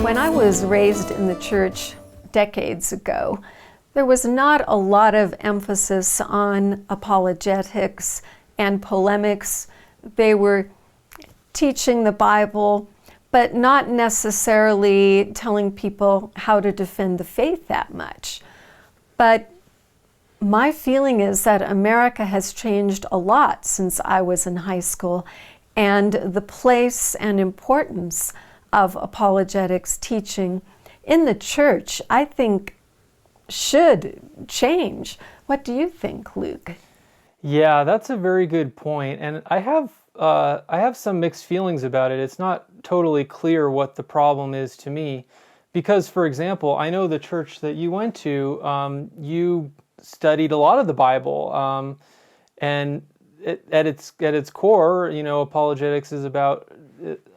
When I was raised in the church decades ago, there was not a lot of emphasis on apologetics and polemics. They were teaching the Bible, but not necessarily telling people how to defend the faith that much. But my feeling is that America has changed a lot since I was in high school, and the place and importance of apologetics teaching in the church, I think, should change. What do you think, Luke? Yeah, that's a very good point, and I have some mixed feelings about it. It's not totally clear what the problem is to me, because, for example, I know the church that you went to, you studied a lot of the Bible, and at its core, apologetics is about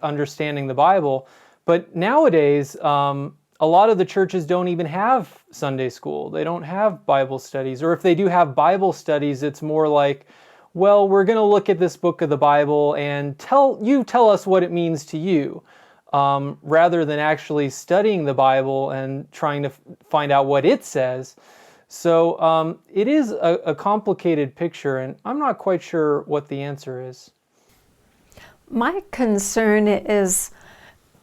understanding the Bible. But nowadays, a lot of the churches don't even have Sunday school. They don't have Bible studies. Or if they do have Bible studies, it's more like, well, we're going to look at this book of the Bible and tell us what it means to you, rather than actually studying the Bible and trying to find out what it says. So it is a complicated picture, and I'm not quite sure what the answer is. My concern is,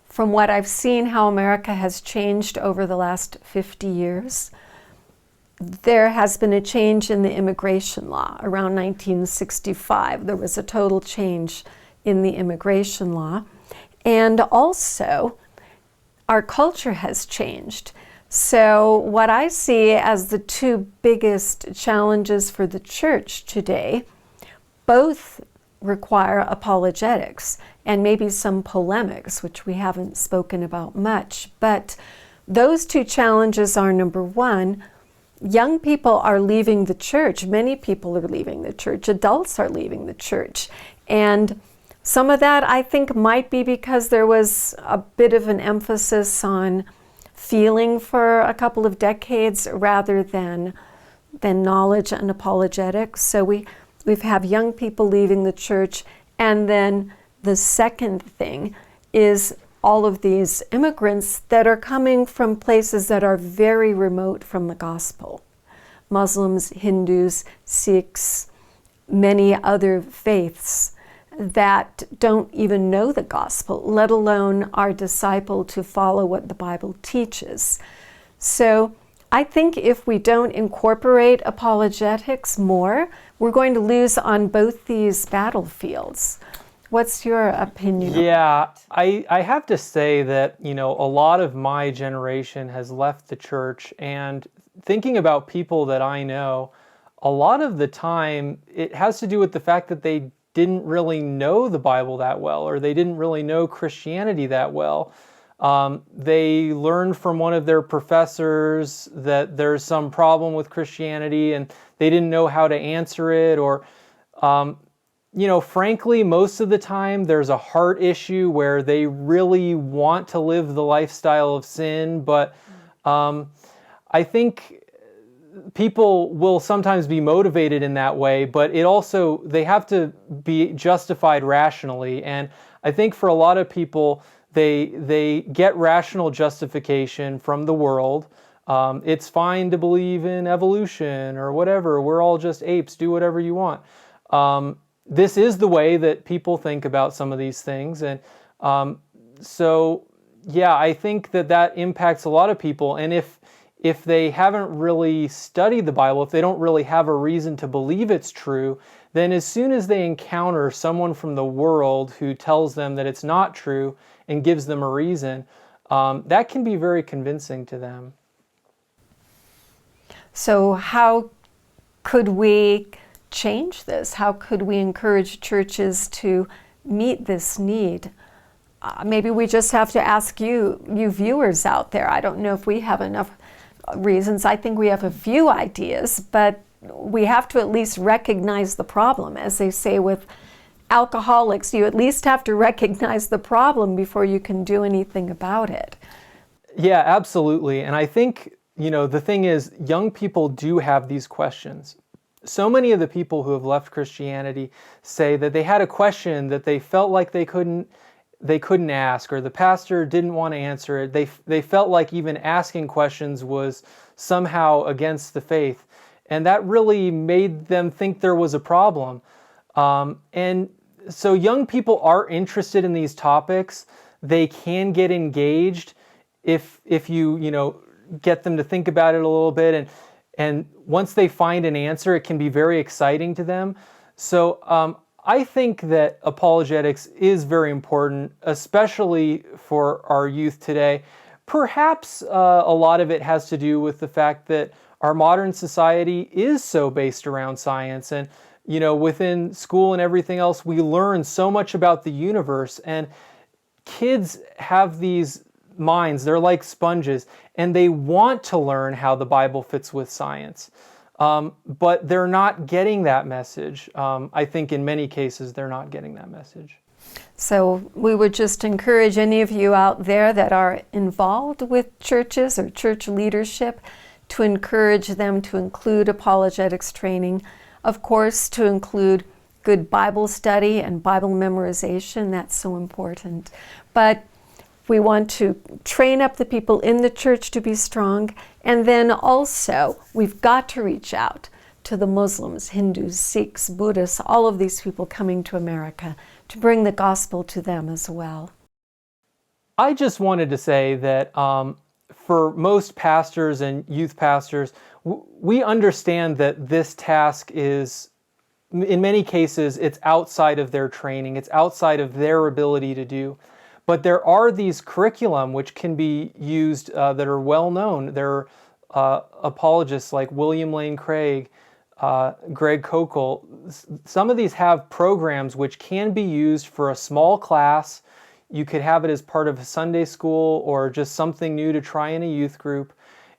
from what I've seen, how America has changed over the last 50 years. There has been a change in the immigration law. Around 1965, there was a total change in the immigration law. And also, our culture has changed. So what I see as the two biggest challenges for the church today, both require apologetics and maybe some polemics, which we haven't spoken about much. But those two challenges are, number one, young people are leaving the church. Many people are leaving the church. Adults are leaving the church. And some of that, I think, might be because there was a bit of an emphasis on feeling for a couple of decades rather than knowledge and apologetics. So we have young people leaving the church. And then the second thing is all of these immigrants that are coming from places that are very remote from the gospel. Muslims, Hindus, Sikhs, many other faiths that don't even know the gospel, let alone are discipled to follow what the Bible teaches. So I think if we don't incorporate apologetics more, we're going to lose on both these battlefields. What's your opinion? Yeah, I have to say that, a lot of my generation has left the church, and thinking about people that I know, a lot of the time it has to do with the fact that they didn't really know the Bible that well, or they didn't really know Christianity that well. They learned from one of their professors that there's some problem with Christianity and they didn't know how to answer it, or frankly, most of the time there's a heart issue where they really want to live the lifestyle of sin, but I think people will sometimes be motivated in that way, but they have to be justified rationally. And I think for a lot of people, they get rational justification from the world. It's fine to believe in evolution or whatever. We're all just apes. Do whatever you want. This is the way that people think about some of these things. And so, yeah, I think that impacts a lot of people. And if they haven't really studied the Bible, if they don't really have a reason to believe it's true, then as soon as they encounter someone from the world who tells them that it's not true and gives them a reason, that can be very convincing to them. So how could we change this? How could we encourage churches to meet this need? Maybe we just have to ask you viewers out there. I don't know if we have enough reasons. I think we have a few ideas, but we have to at least recognize the problem. As they say with alcoholics, you at least have to recognize the problem before you can do anything about it. Yeah, absolutely. And I think, the thing is, young people do have these questions. So many of the people who have left Christianity say that they had a question that they felt like they couldn't they couldn't ask, or the pastor didn't want to answer it. They felt like even asking questions was somehow against the faith. And that really made them think there was a problem. And so young people are interested in these topics. They can get engaged if you get them to think about it a little bit. And once they find an answer, it can be very exciting to them. So I think that apologetics is very important, especially for our youth today. Perhaps a lot of it has to do with the fact that our modern society is so based around science, and within school and everything else, we learn so much about the universe, and kids have these minds, they're like sponges, and they want to learn how the Bible fits with science. But they're not getting that message. I think in many cases they're not getting that message. So we would just encourage any of you out there that are involved with churches or church leadership to encourage them to include apologetics training. Of course, to include good Bible study and Bible memorization. That's so important. But we want to train up the people in the church to be strong. And then also, we've got to reach out to the Muslims, Hindus, Sikhs, Buddhists, all of these people coming to America, to bring the gospel to them as well. I just wanted to say that for most pastors and youth pastors, we understand that this task is, in many cases, it's outside of their training, it's outside of their ability to do. But there are these curriculum which can be used that are well known. There are apologists like William Lane Craig, Greg Kokel. Some of these have programs which can be used for a small class. You could have it as part of a Sunday school or just something new to try in a youth group.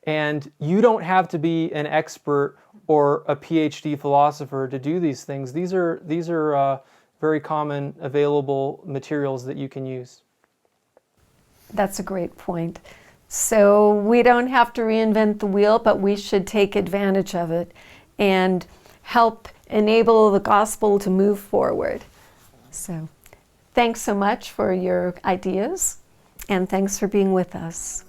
And you don't have to be an expert or a PhD philosopher to do these things. These are very common available materials that you can use. That's a great point. So we don't have to reinvent the wheel, but we should take advantage of it and help enable the gospel to move forward. So thanks so much for your ideas, and thanks for being with us.